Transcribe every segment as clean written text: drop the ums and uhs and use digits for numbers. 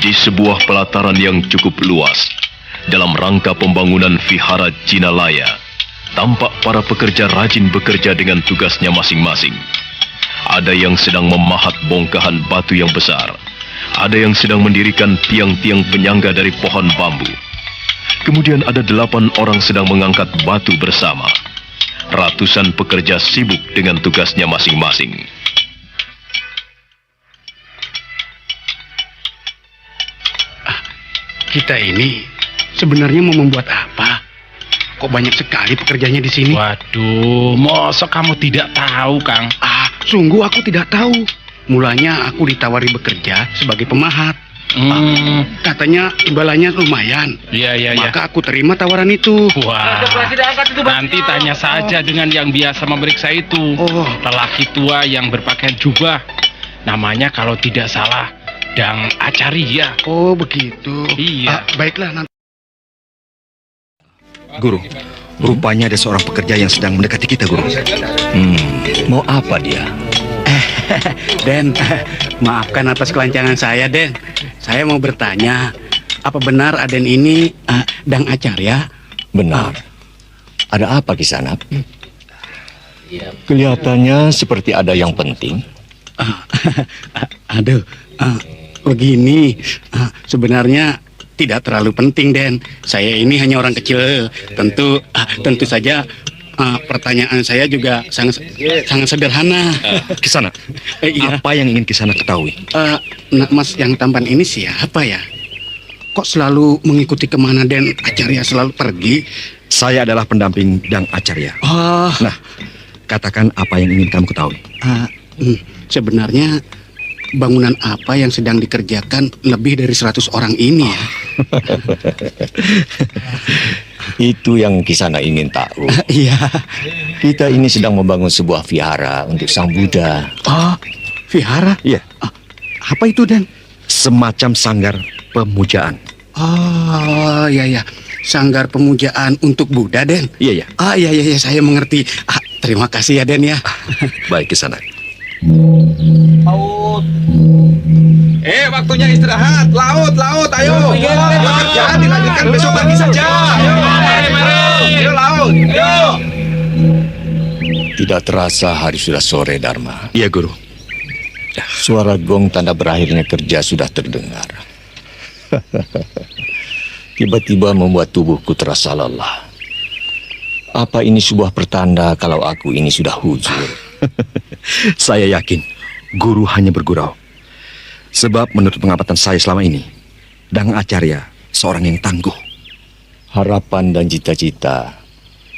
Di sebuah pelataran yang cukup luas, dalam rangka pembangunan Vihara Jinalaya, tampak para pekerja rajin bekerja dengan tugasnya masing-masing. Ada yang sedang memahat bongkahan batu yang besar, ada yang sedang mendirikan tiang-tiang penyangga dari pohon bambu. Kemudian ada 8 orang sedang mengangkat batu bersama. Ratusan pekerja sibuk dengan tugasnya masing-masing. Kita ini sebenarnya mau membuat apa? Kok banyak sekali pekerjanya di sini? Waduh, masa kamu tidak tahu, Kang? Sungguh aku tidak tahu. Mulanya aku ditawari bekerja sebagai pemahat. Katanya imbalannya lumayan. Iya. Maka aku terima tawaran itu. Wah, nanti tanya saja dengan yang biasa memeriksa itu. Lelaki tua yang berpakaian jubah. Namanya kalau tidak salah Dang Acaria. Oh begitu. Iya. Baiklah nanti. Guru, rupanya ada seorang pekerja yang sedang mendekati kita, Guru. Mau apa dia? Den, maafkan atas kelancangan saya, Den. Saya mau bertanya, apa benar Aden ini Dang Acaria? Benar. Ada apa Kisanak? Kelihatannya seperti ada yang penting. Begini, sebenarnya tidak terlalu penting, Den. Saya ini hanya orang kecil. Tentu saja pertanyaan saya juga sangat sederhana. Kisanak, Iya. apa yang ingin Kisanak ketahui? Nak Mas yang tampan ini siapa ya? Kok selalu mengikuti kemana Den Acaria selalu pergi? Saya adalah pendamping Dang Acaria. Nah, katakan apa yang ingin kamu ketahui. Sebenarnya bangunan apa yang sedang dikerjakan lebih dari 100 orang ini ya? Itu yang Kisanak ingin tahu. Iya. Kita ini sedang membangun sebuah vihara untuk Sang Buddha. Vihara? Iya. Apa itu, Dan? Semacam sanggar pemujaan. Iya. Sanggar pemujaan untuk Buddha, Den? Iya. Iya, saya mengerti. Terima kasih ya, Den ya. Baik, Kisanak. Waktunya istirahat. Laut, ayo. Kerjaan dilanjutkan besok pagi saja. Ayo, laut. Ayo. Tidak terasa hari sudah sore, Dharma. Iya, Guru. Suara gong tanda berakhirnya kerja sudah terdengar. Tiba-tiba membuat tubuhku terasa lelah. Apa ini sebuah pertanda kalau aku ini sudah hujur? Saya yakin Guru hanya bergurau. Sebab menurut pengamatan saya selama ini, Dang Acaria seorang yang tangguh. Harapan dan cita-cita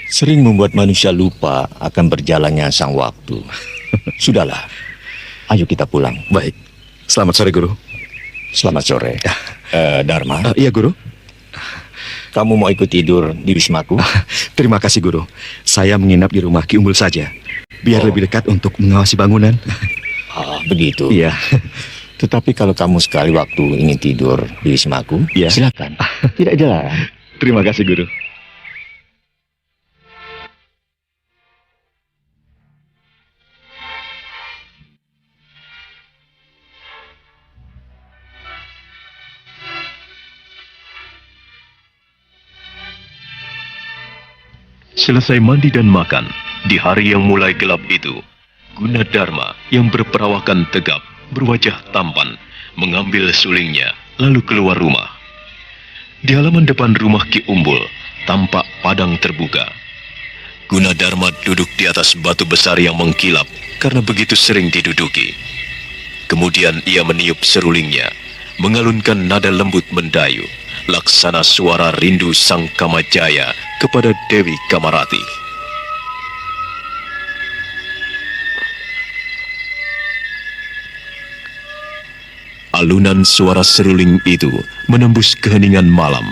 sering membuat manusia lupa akan berjalannya sang waktu. Sudahlah, ayo kita pulang. Baik, selamat sore, Guru. Selamat sore. Dharma, Iya, Guru. kamu mau ikut tidur di wismaku? Terima kasih, Guru. Saya menginap di rumah Ki Umbul saja, biar lebih dekat untuk mengawasi bangunan. Begitu. Iya. Tetapi kalau kamu sekali waktu ingin tidur di wismaku, Iya. silakan. Tidak dilarang. Terima kasih, Guru. Selesai mandi dan makan, di hari yang mulai gelap itu, Gunadarma yang berperawakan tegap, berwajah tampan, mengambil sulingnya, lalu keluar rumah. Di halaman depan rumah Ki Umbul, tampak padang terbuka. Gunadarma duduk di atas batu besar yang mengkilap karena begitu sering diduduki. Kemudian ia meniup serulingnya, mengalunkan nada lembut mendayu, laksana suara rindu sang Kamajaya kepada Dewi Kamarati. Alunan suara seruling itu menembus keheningan malam,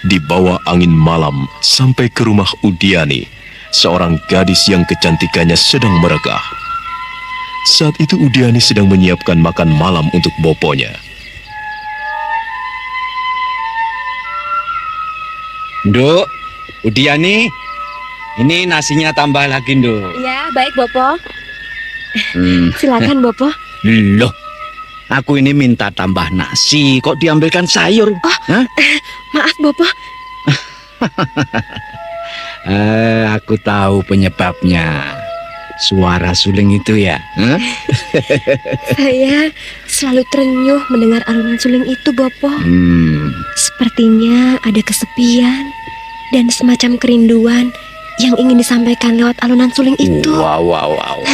dibawa angin malam sampai ke rumah Udiani, seorang gadis yang kecantikannya sedang merekah. Saat itu Udiani sedang menyiapkan makan malam untuk boponya. Nduk, Udiani, ini nasinya tambah lagi, Nduk. Ya, baik, Bopo. Silakan, Bopo. Loh, Aku ini minta tambah nasi, kok diambilkan sayur? Hah? Maaf, Bopo. Aku tahu penyebabnya. Suara suling itu ya? Hah? Saya selalu terenyuh mendengar alunan suling itu, Bopo. Sepertinya ada kesepian dan semacam kerinduan yang ingin disampaikan lewat alunan suling itu. Wow.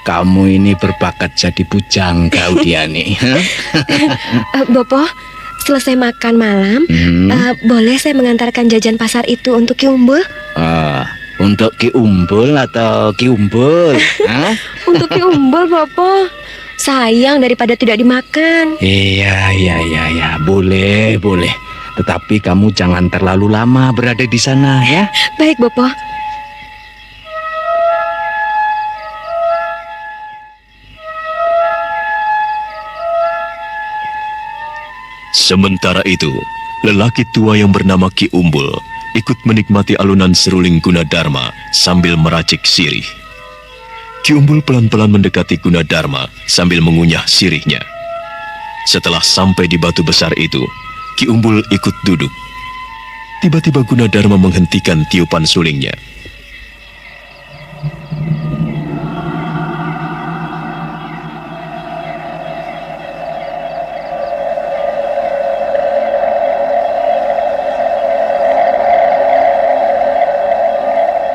Kamu ini berbakat jadi pujangga, Udiani. Bopo, selesai makan malam, boleh saya mengantarkan jajan pasar itu untuk Ki Umbul? Untuk Ki Umbul atau Ki Umbul? Hah? Untuk Ki Umbul, Bopo. Sayang daripada tidak dimakan. Iya, boleh. Tetapi kamu jangan terlalu lama berada di sana ya. Baik, Bopo. Sementara itu, lelaki tua yang bernama Ki Umbul ikut menikmati alunan seruling Gunadarma sambil meracik sirih. Ki Umbul pelan-pelan mendekati Gunadarma sambil mengunyah sirihnya. Setelah sampai di batu besar itu, Ki Umbul ikut duduk. Tiba-tiba Gunadarma menghentikan tiupan sulingnya.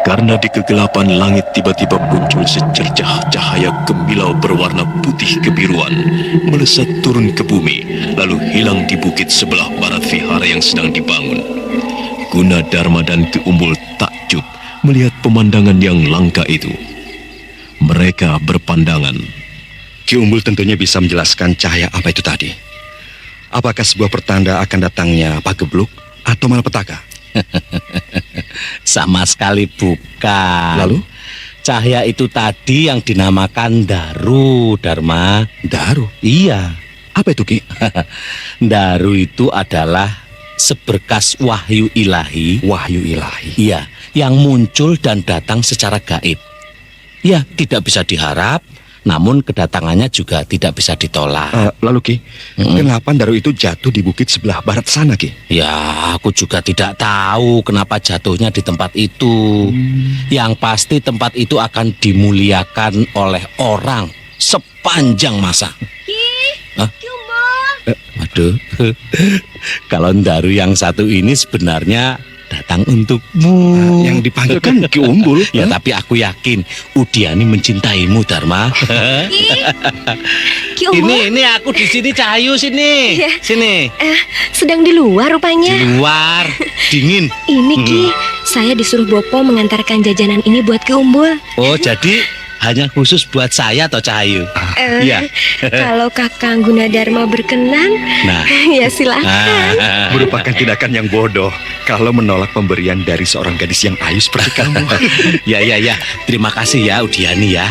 Karena di kegelapan langit tiba-tiba muncul secercah cahaya gemilau berwarna putih kebiruan, melesat turun ke bumi, lalu hilang di bukit sebelah barat vihara yang sedang dibangun. Gunadarma dan Ki Umbul takjub melihat pemandangan yang langka itu. Mereka berpandangan. Ki Umbul tentunya bisa menjelaskan cahaya apa itu tadi. Apakah sebuah pertanda akan datangnya Pagebluk atau malapetaka? Sama sekali bukan. Lalu? Cahaya itu tadi yang dinamakan Daru, Dharma. Daru? Iya. Apa itu, Ki? Daru itu adalah seberkas wahyu ilahi. Wahyu ilahi. Iya, yang muncul dan datang secara gaib. Ya, tidak bisa diharap, namun kedatangannya juga tidak bisa ditolak. Lalu, Ki, kenapa Daru itu jatuh di bukit sebelah barat sana, Ki? Ya, aku juga tidak tahu kenapa jatuhnya di tempat itu. Yang pasti tempat itu akan dimuliakan oleh orang sepanjang masa. Ki Umbul. Waduh, kalau Daru yang satu ini sebenarnya datang untukmu. Yang dipanggil kan Ki Umbul. Ya, tapi aku yakin Udiani mencintaimu, Dharma. Ki Umbul. Ini aku di sini, Cahayu sini. Iya. Sini. Sedang di luar rupanya. Di luar, dingin. Ini Ki, saya disuruh Bopo mengantarkan jajanan ini buat Ki Umbul. Oh, jadi hanya khusus buat saya atau Cahayu? Iya. Kalau Kakang Gunadarma berkenan, Nah. ya silakan. Merupakan tindakan yang bodoh kalau menolak pemberian dari seorang gadis yang ayu seperti kamu. Ya. Terima kasih ya, Udiani ya.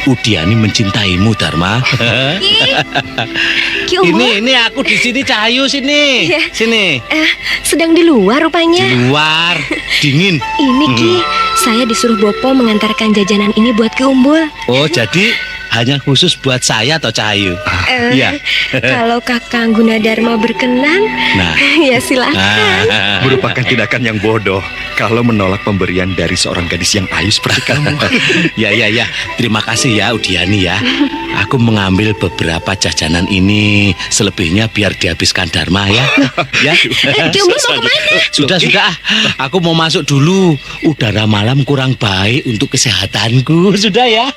Udiani mencintaimu, Dharma. Ki Umbul. Ini aku di sini, Cahayu sini. Iya. Sini. Sedang di luar rupanya. Di luar, dingin. Ini Ki, saya disuruh Bopo mengantarkan jajanan ini buat Ki Umbul. Oh, jadi hanya khusus buat saya atau Cahayu? Iya. Kalau Kakang Gunadarma berkenan, Nah. ya silakan. Merupakan tindakan yang bodoh kalau menolak pemberian dari seorang gadis yang ayu seperti kamu. Ya. Terima kasih ya, Udiani ya. Aku mengambil beberapa jajanan ini, selebihnya biar dihabiskan Dharma ya. Ya. Ki Umbul mau kemana? Sudah. Aku mau masuk dulu. Udara malam kurang baik untuk kesehatanku. Sudah ya.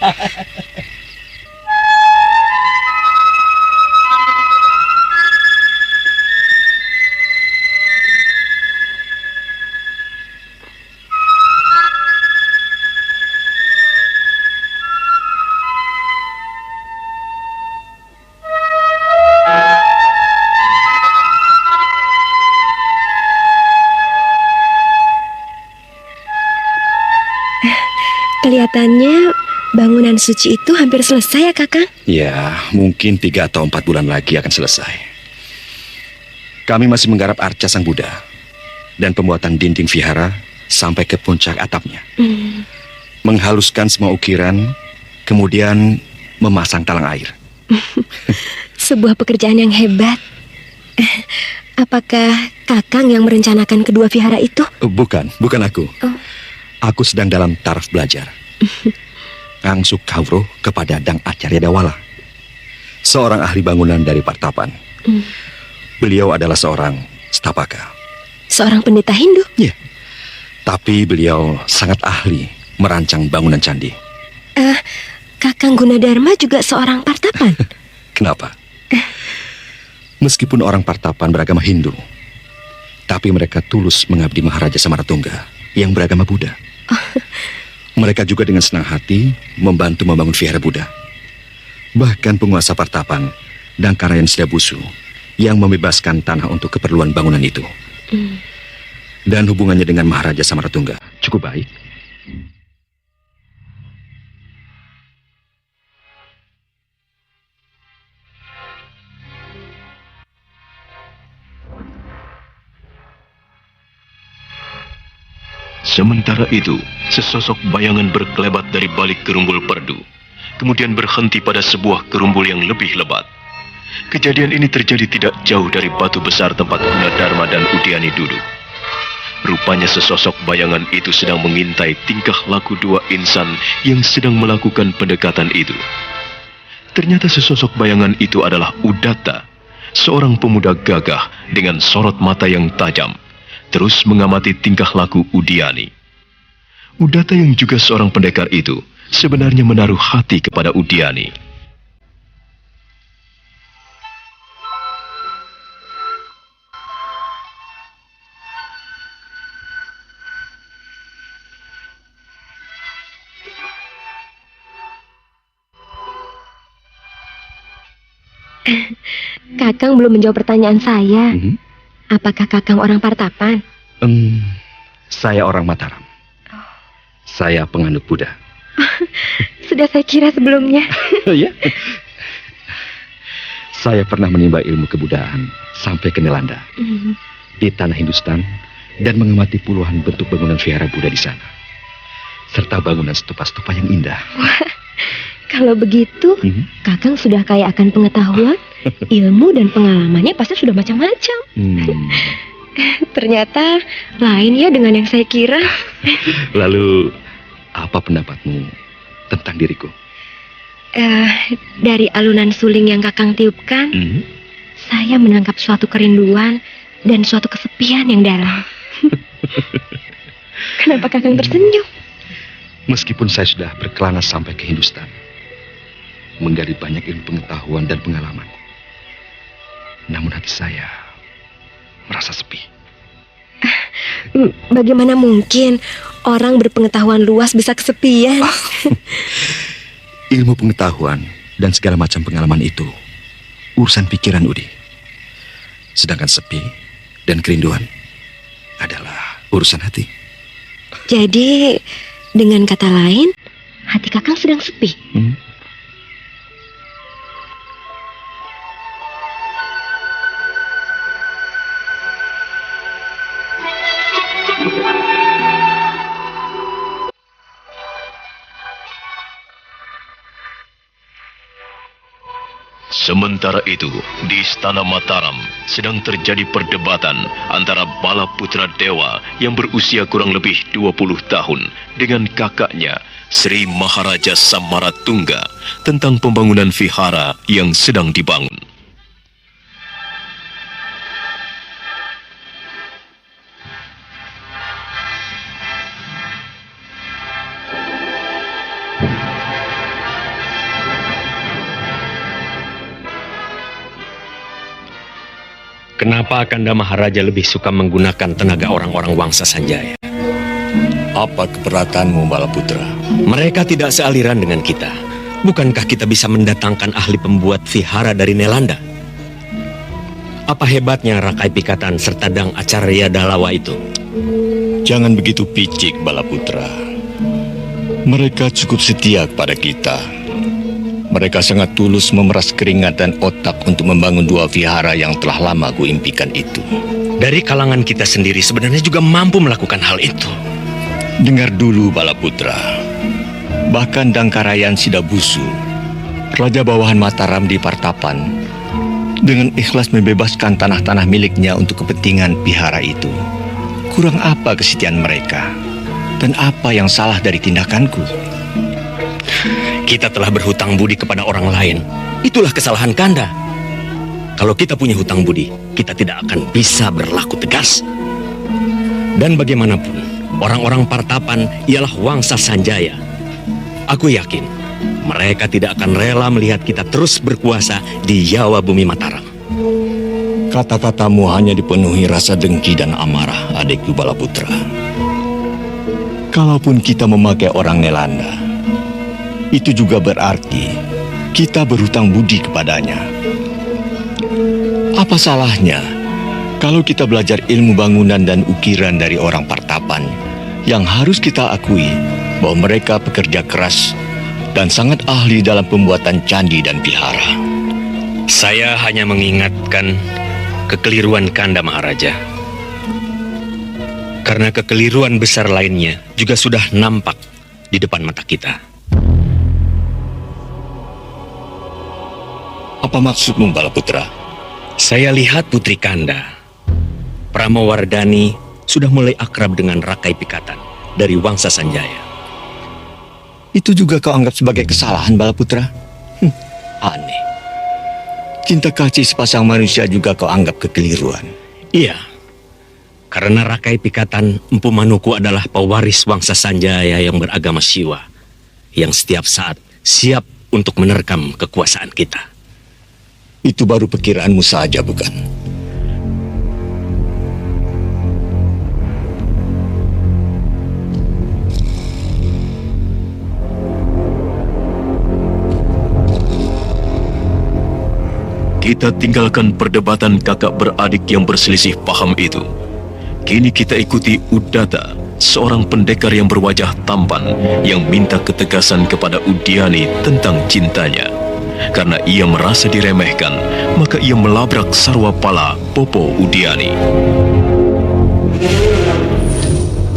Kelihatannya bangunan suci itu hampir selesai ya Kakang? Ya, mungkin 3 atau 4 bulan lagi akan selesai. Kami masih menggarap arca Sang Buddha dan pembuatan dinding vihara sampai ke puncak atapnya. Menghaluskan semua ukiran, kemudian memasang talang air. Sebuah pekerjaan yang hebat. Apakah Kakang yang merencanakan kedua vihara itu? Bukan aku. Aku sedang dalam taraf belajar. Ngangsuk kawruh kepada Dang Acarya Dawala, seorang ahli bangunan dari Partapan. Beliau adalah seorang stapaka. Seorang pendeta Hindu? Ya, tapi beliau sangat ahli merancang bangunan candi. Kakang Gunadarma juga seorang Partapan? Kenapa? Meskipun orang Partapan beragama Hindu, tapi mereka tulus mengabdi Maharaja Samaratungga yang beragama Buddha. Mereka juga dengan senang hati membantu membangun vihara Buddha. Bahkan penguasa Partapan, Dangkarayan Sedabusu, yang membebaskan tanah untuk keperluan bangunan itu. Dan hubungannya dengan Maharaja Samaratungga cukup baik. Sementara itu, sesosok bayangan berkelebat dari balik kerumbul perdu, kemudian berhenti pada sebuah kerumbul yang lebih lebat. Kejadian ini terjadi tidak jauh dari batu besar tempat Gunadarma dan Udiani duduk. Rupanya sesosok bayangan itu sedang mengintai tingkah laku dua insan yang sedang melakukan pendekatan itu. Ternyata sesosok bayangan itu adalah Udatta, seorang pemuda gagah dengan sorot mata yang tajam, terus mengamati tingkah laku Udiani. Udatta yang juga seorang pendekar itu sebenarnya menaruh hati kepada Udiani. Kakang belum menjawab pertanyaan saya. Apakah Kakang orang Partapan? Saya orang Mataram. Saya penganut Buddha. Sudah saya kira sebelumnya. Ya. Saya pernah menimba ilmu kebudayaan sampai ke Nelanda, di tanah Hindustan, dan mengamati puluhan bentuk bangunan vihara Buddha di sana, serta bangunan stupa-stupa yang indah. Wah, kalau begitu, Kakang sudah kaya akan pengetahuan, ilmu dan pengalamannya pasti sudah macam-macam. Ternyata lain ya dengan yang saya kira. Lalu, apa pendapatmu tentang diriku? Dari alunan suling yang Kakang tiupkan, saya menangkap suatu kerinduan dan suatu kesepian yang dalam. Kenapa Kakang tersenyum? Meskipun saya sudah berkelana sampai ke Hindustan, menggali banyak ilmu pengetahuan dan pengalaman, namun hati saya merasa sepi. Bagaimana mungkin orang berpengetahuan luas bisa kesepian? Ilmu pengetahuan dan segala macam pengalaman itu urusan pikiran, Udi. Sedangkan sepi dan kerinduan adalah urusan hati. Jadi, dengan kata lain, hati Kakang sedang sepi. Sementara itu, di Istana Mataram sedang terjadi perdebatan antara Bala Putra Dewa yang berusia kurang lebih 20 tahun dengan kakaknya, Sri Maharaja Samaratungga, tentang pembangunan vihara yang sedang dibangun. Kenapa Kanda Maharaja lebih suka menggunakan tenaga orang-orang Wangsa Sanjaya? Apa keberatanmu, Balaputra? Mereka tidak sealiran dengan kita. Bukankah kita bisa mendatangkan ahli pembuat vihara dari Nelanda? Apa hebatnya Rakai Pikatan serta Dang Acarya Dalawa itu? Jangan begitu picik, Balaputra. Mereka cukup setia kepada kita. Mereka sangat tulus memeras keringat dan otak untuk membangun dua vihara yang telah lama kuimpikan itu. Dari kalangan kita sendiri sebenarnya juga mampu melakukan hal itu. Dengar dulu, Balaputra. Bahkan Dangkarayan Sidabusu, Raja Bawahan Mataram di Partapan, dengan ikhlas membebaskan tanah-tanah miliknya untuk kepentingan vihara itu. Kurang apa kesetiaan mereka? Dan apa yang salah dari tindakanku? Kita telah berhutang budi kepada orang lain. Itulah kesalahan Kanda. Kalau kita punya hutang budi, kita tidak akan bisa berlaku tegas. Dan bagaimanapun, orang-orang Partapan ialah Wangsa Sanjaya. Aku yakin, mereka tidak akan rela melihat kita terus berkuasa di Jawa Bumi Mataram. Kata-katamu hanya dipenuhi rasa dengki dan amarah, adikku Balaputra. Kalaupun kita memakai orang Nelanda, itu juga berarti kita berhutang budi kepadanya. Apa salahnya kalau kita belajar ilmu bangunan dan ukiran dari orang Partapan yang harus kita akui bahwa mereka pekerja keras dan sangat ahli dalam pembuatan candi dan vihara. Saya hanya mengingatkan kekeliruan Kanda Maharaja. Karena kekeliruan besar lainnya juga sudah nampak di depan mata kita. Apa maksudmu, Balaputra? Saya lihat Putri Kanda, Pramawardhani, sudah mulai akrab dengan Rakai Pikatan dari Wangsa Sanjaya. Itu juga kau anggap sebagai kesalahan, Balaputra? Aneh. Cinta kasih sepasang manusia juga kau anggap kekeliruan. Iya, karena Rakai Pikatan Empu Manuku adalah pewaris Wangsa Sanjaya yang beragama Siwa, yang setiap saat siap untuk menerkam kekuasaan kita. Itu baru perkiraanmu saja, bukan? Kita tinggalkan perdebatan kakak beradik yang berselisih paham itu. Kini kita ikuti Udata, seorang pendekar yang berwajah tampan yang minta ketegasan kepada Udiani tentang cintanya. Karena ia merasa diremehkan, maka ia melabrak Sarwapala Popo Udiani.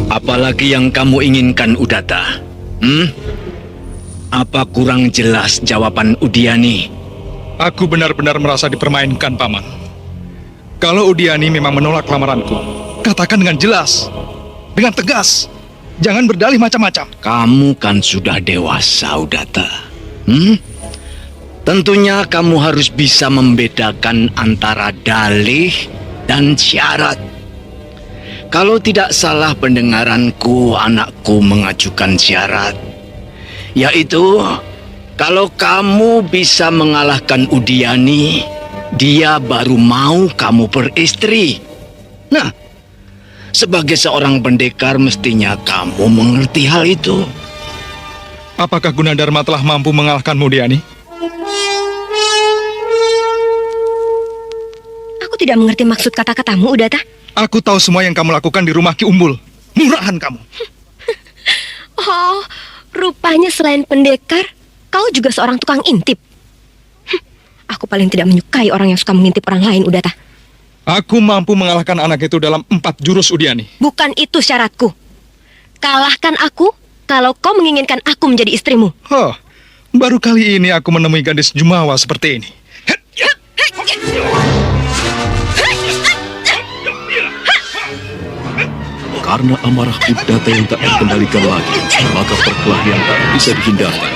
Apalagi yang kamu inginkan, Udata? Apa kurang jelas jawaban Udiani? Aku benar-benar merasa dipermainkan, Paman. Kalau Udiani memang menolak lamaranku, katakan dengan jelas, dengan tegas. Jangan berdalih macam-macam. Kamu kan sudah dewasa, Udata. Tentunya kamu harus bisa membedakan antara dalih dan syarat. Kalau tidak salah pendengaranku, anakku mengajukan syarat, yaitu kalau kamu bisa mengalahkan Udiani, dia baru mau kamu beristri. Nah, sebagai seorang pendekar mestinya kamu mengerti hal itu. Apakah Gunadarma telah mampu mengalahkanmu, Udiani? Aku tidak mengerti maksud kata-katamu, Udata. Aku tahu semua yang kamu lakukan di rumah Ki Umbul. Murahan kamu. Oh, rupanya selain pendekar, kau juga seorang tukang intip. Aku paling tidak menyukai orang yang suka mengintip orang lain, Udata. Aku mampu mengalahkan anak itu dalam 4 jurus, Udiani. Bukan itu syaratku. Kalahkan aku kalau kau menginginkan aku menjadi istrimu. Baru kali ini aku menemui gadis jumawa seperti ini. Karena amarah Udata yang tak terkendalikan lagi, maka perkelahian tak bisa dihindarkan.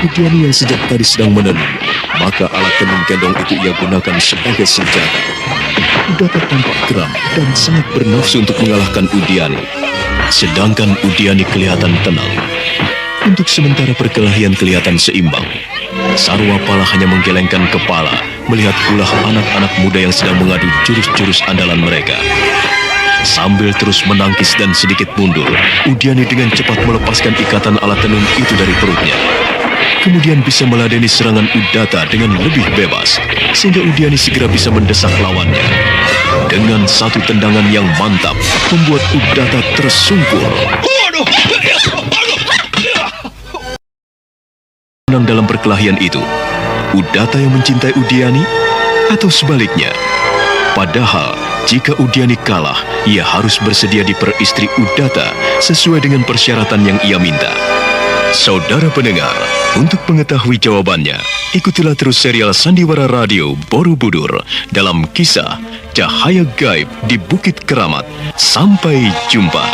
Udiani yang sejak tadi sedang menenun, maka alat tenun gendong itu ia gunakan sebagai senjata. Udata tampak geram dan sangat bernafsu untuk mengalahkan Udiani. Sedangkan Udiani kelihatan tenang. Untuk sementara perkelahian kelihatan seimbang. Sarwapala hanya menggelengkan kepala melihat ulah anak-anak muda yang sedang mengadu jurus-jurus andalan mereka. Sambil terus menangkis dan sedikit mundur, Udiani dengan cepat melepaskan ikatan alat tenun itu dari perutnya. Kemudian bisa meladeni serangan Udata dengan lebih bebas, sehingga Udiani segera bisa mendesak lawannya. Dengan satu tendangan yang mantap, membuat Udata tersungkur. dalam perkelahian itu? Udata yang mencintai Udiani? Atau sebaliknya? Padahal, jika Udiani kalah, ia harus bersedia diperistri Udata sesuai dengan persyaratan yang ia minta. Saudara pendengar, untuk mengetahui jawabannya, ikutilah terus serial Sandiwara Radio Borobudur dalam kisah Cahaya Gaib di Bukit Keramat. Sampai jumpa.